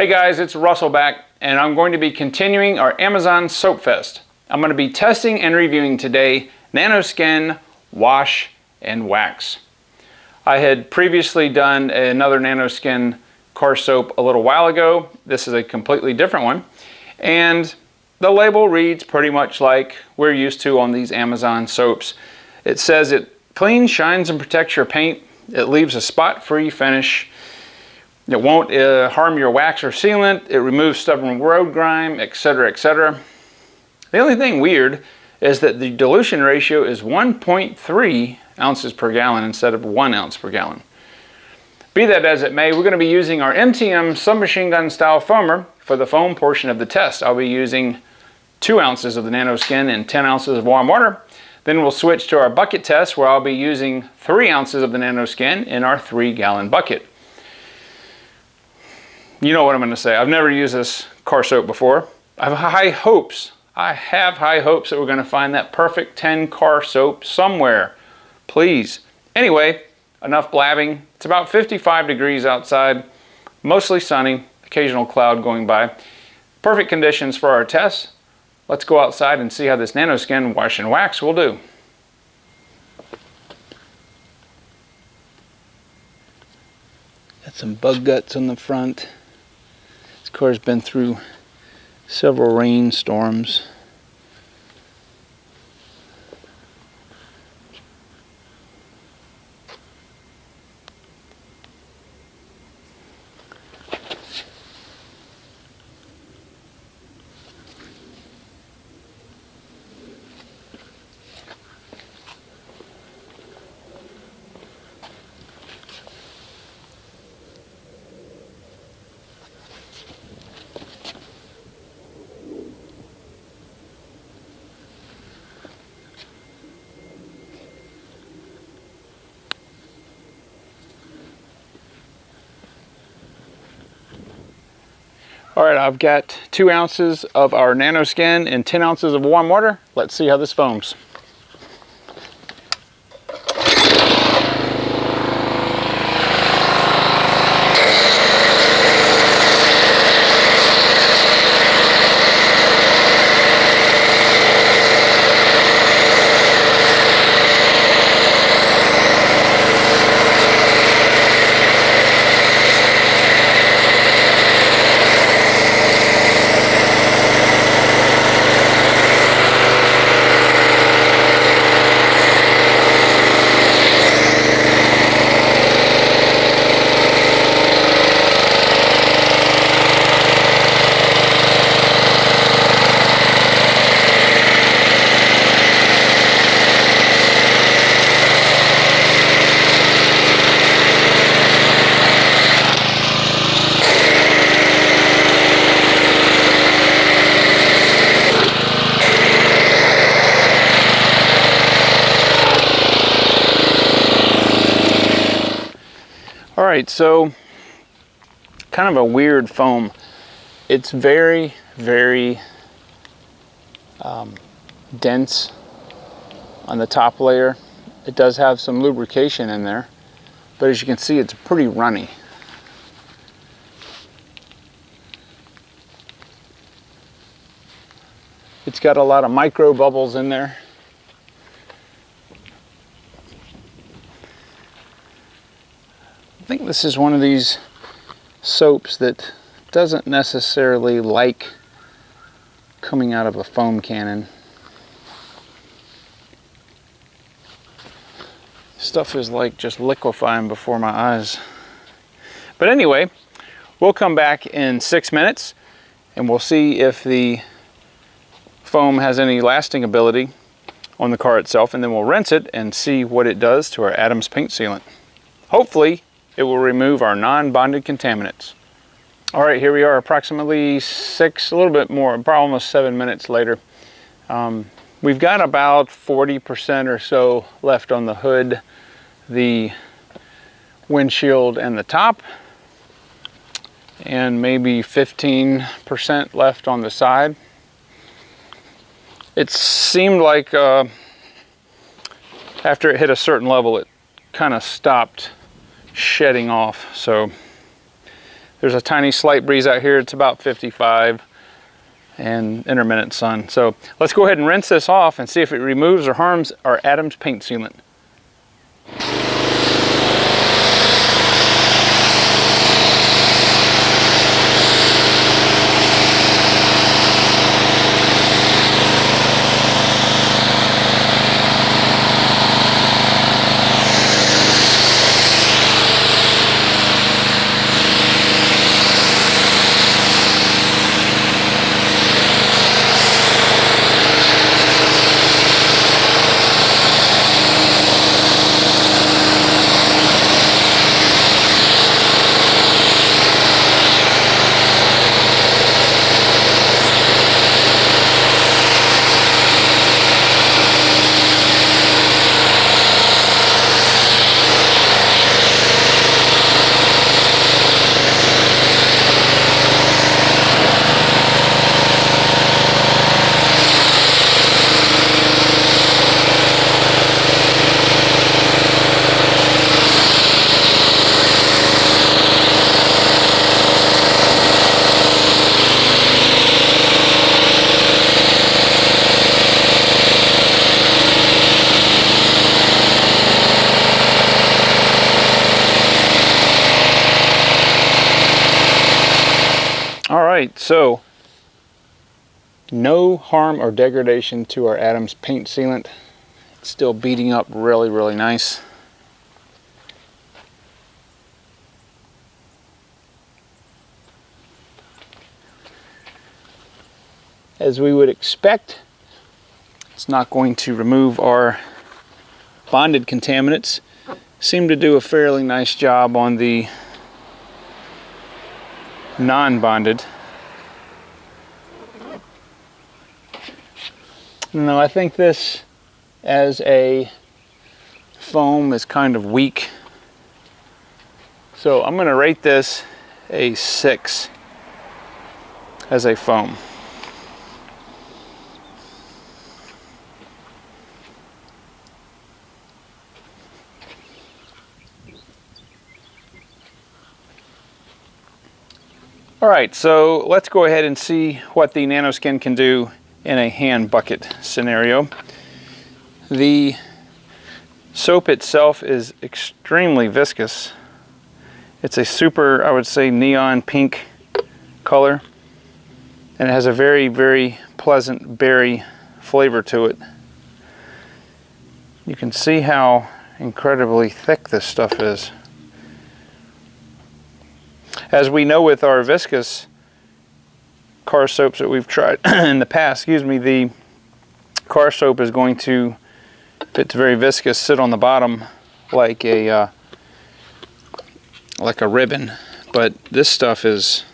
Hey guys, it's Russell back, and I'm going to be continuing our Amazon Soap Fest. I'm going to be testing and reviewing today Nanoskin Wash and Wax. I had previously done another Nanoskin car soap a little while ago. This is a completely different one, and the label reads pretty much like we're used to on these Amazon soaps. It says it cleans, shines, and protects your paint. It leaves a spot-free finish. It won't harm your wax or sealant. It removes stubborn road grime, etc., etc. The only thing weird is that the dilution ratio is 1.3 ounces per gallon instead of 1 ounce per gallon. Be that as it may, we're going to be using our MTM submachine gun style foamer for the foam portion of the test. I'll be using 2 ounces of the Nanoskin and 10 ounces of warm water. Then we'll switch to our bucket test where I'll be using 3 ounces of the Nanoskin in our 3-gallon bucket. You know what I'm going to say. I've never used this car soap before. I have high hopes. I have high hopes that we're going to find that perfect 10 car soap somewhere. Please. Anyway, enough blabbing. It's about 55 degrees outside, mostly sunny, occasional cloud going by. Perfect conditions for our test. Let's go outside and see how this Nanoskin Wash and Wax will do. Got some bug guts on the front. This car's been through several rainstorms. All right, I've got 2 ounces of our Nanoskin and 10 ounces of warm water. Let's see how this foams. All right, so kind of a weird foam. It's very, very dense on the top layer. It does have some lubrication in there, but as you can see, it's pretty runny. It's got a lot of micro bubbles in there. I think this is one of these soaps that doesn't necessarily like coming out of a foam cannon. Stuff is like just liquefying before my eyes. But anyway, we'll come back in 6 minutes and we'll see if the foam has any lasting ability on the car itself, and then we'll rinse it and see what it does to our Adams paint sealant. Hopefully it will remove our non-bonded contaminants. All right, here we are approximately a little bit more, probably almost 7 minutes later. We've got about 40% or so left on the hood, the windshield, and the top, and maybe 15% left on the side. It seemed like after it hit a certain level, it kind of stopped shedding off. So There's a tiny slight breeze out here. It's about 55 and intermittent sun. So let's go ahead and rinse this off and see if it removes or harms our Adams paint sealant. All right, so no harm or degradation to our Adams paint sealant. It's still beating up really, really nice. As we would expect, it's not going to remove our bonded contaminants. Seem to do a fairly nice job on the non-bonded. No, I think this as a foam is kind of weak. So I'm going to rate this a 6 as a foam. All right, so let's go ahead and see what the Nanoskin can do in a hand bucket scenario. The soap itself is extremely viscous. It's a super, I would say, neon pink color, and it has a very, very pleasant berry flavor to it. You can see how incredibly thick this stuff is. As we know with our viscous car soaps that we've tried in the past, the car soap is going to, if it's very viscous, sit on the bottom like a ribbon. But this stuff is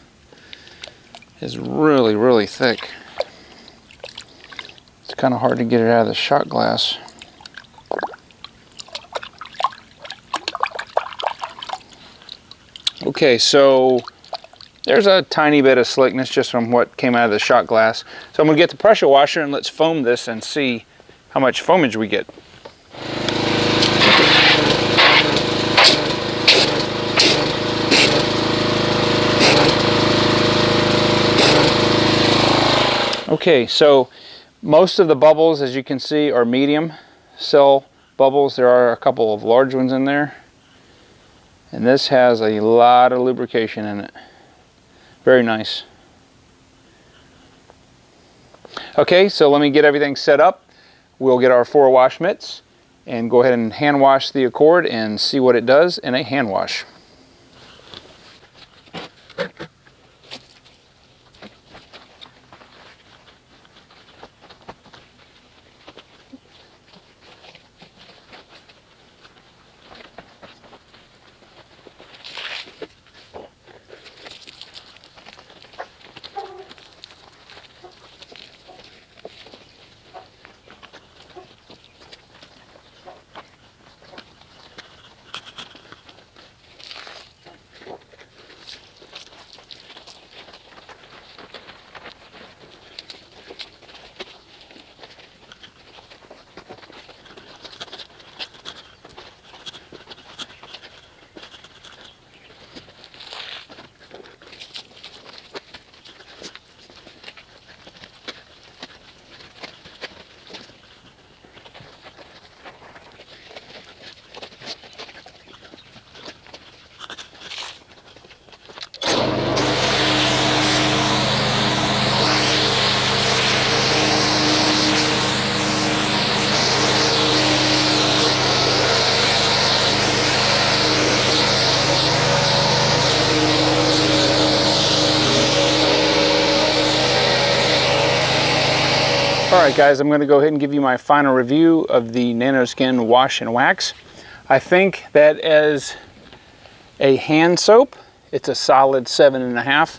really, really thick. It's kind of hard to get it out of the shot glass. Okay, so there's a tiny bit of slickness just from what came out of the shot glass. So I'm going to get the pressure washer and let's foam this and see how much foamage we get. Okay, so most of the bubbles, as you can see, are medium cell bubbles. There are a couple of large ones in there. And this has a lot of lubrication in it. Very nice. Okay, so let me get everything set up. We'll get our 4 wash mitts and go ahead and hand wash the Accord and see what it does in a hand wash. Alright guys, I'm going to go ahead and give you my final review of the Nanoskin Wash and Wax. I think that as a hand soap, it's a solid 7.5.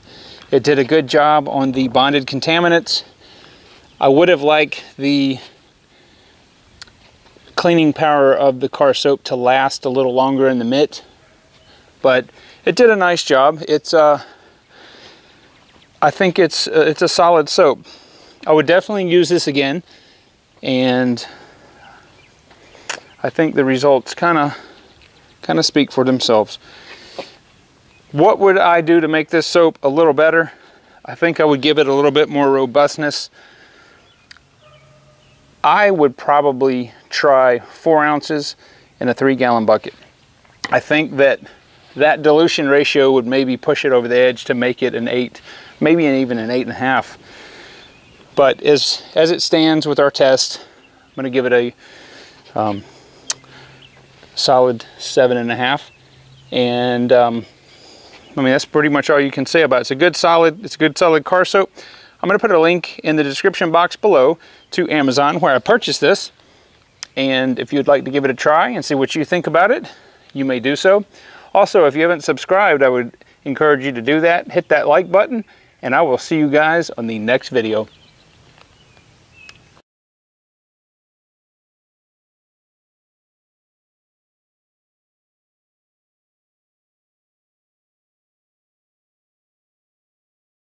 It did a good job on the bonded contaminants. I would have liked the cleaning power of the car soap to last a little longer in the mitt, but it did a nice job. It's I think it's a solid soap. I would definitely use this again, and I think the results kind of speak for themselves. What would I do to make this soap a little better? I think I would give it a little bit more robustness. I would probably try 4 ounces in a 3-gallon bucket. I think that dilution ratio would maybe push it over the edge to make it an 8, maybe even an 8.5. But as it stands with our test, I'm going to give it a solid 7.5. And I mean, that's pretty much all you can say about it. It's a good solid car soap. I'm going to put a link in the description box below to Amazon where I purchased this. And if you'd like to give it a try and see what you think about it, you may do so. Also, if you haven't subscribed, I would encourage you to do that. Hit that like button, and I will see you guys on the next video.